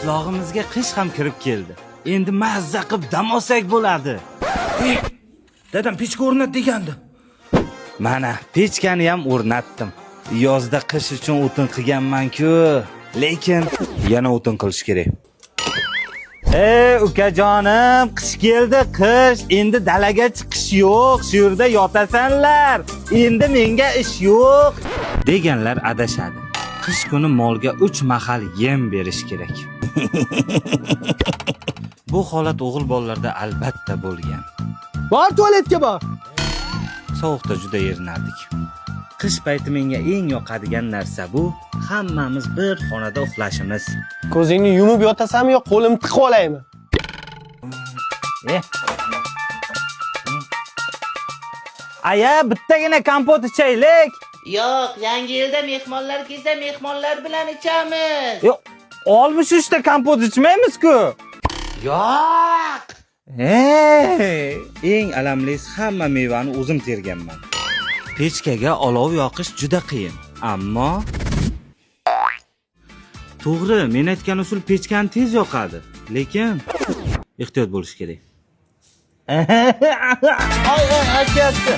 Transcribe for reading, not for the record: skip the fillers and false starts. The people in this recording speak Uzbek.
qishlog'imizga qish ham kirib keldi. Endi mazza qilib dam olsak bo'ladi. Dadam pechka o'rnat degandi. Mana, pechkani ham o'rnatdim. Yozda qish uchun o'tin qilganman-ku, lekin yana o'tin qilish kerak. Ukajonim, qish keldi, qish. Endi dalaga chiqish yo'q, shu yerda yotasanlar. Endi menga ish yo'q deganlar adashadi. Qish kuni molga 3 mahal yem berish kerak. Bu holat o'g'il bolalarda albatta bo'lgan. Bor tualetga bor. Sovuqda juda erinardik. Qish payti menga eng yoqadigan narsa bu hammamiz bir xonada uxlashimiz. Ko'zingni yumib yotasanmi yo qo'limni tiqib olaymi? Aya, bittagina kompot ichaylik. Yo'q, yangi yilda mehmonlar kelsa, mehmonlar bilan ichamiz. Yo'q, 63 ta kompot ichmaymiz-ku. Yo'q. Eng alamlisi hamma mevani o'zim terganman. Pechkaga olov yoqish juda qiyin, ammo to'g'ri, men aytgan usul pechkani tez yoqadi, lekin ehtiyot bo'lish kerak. Ay, achyapti.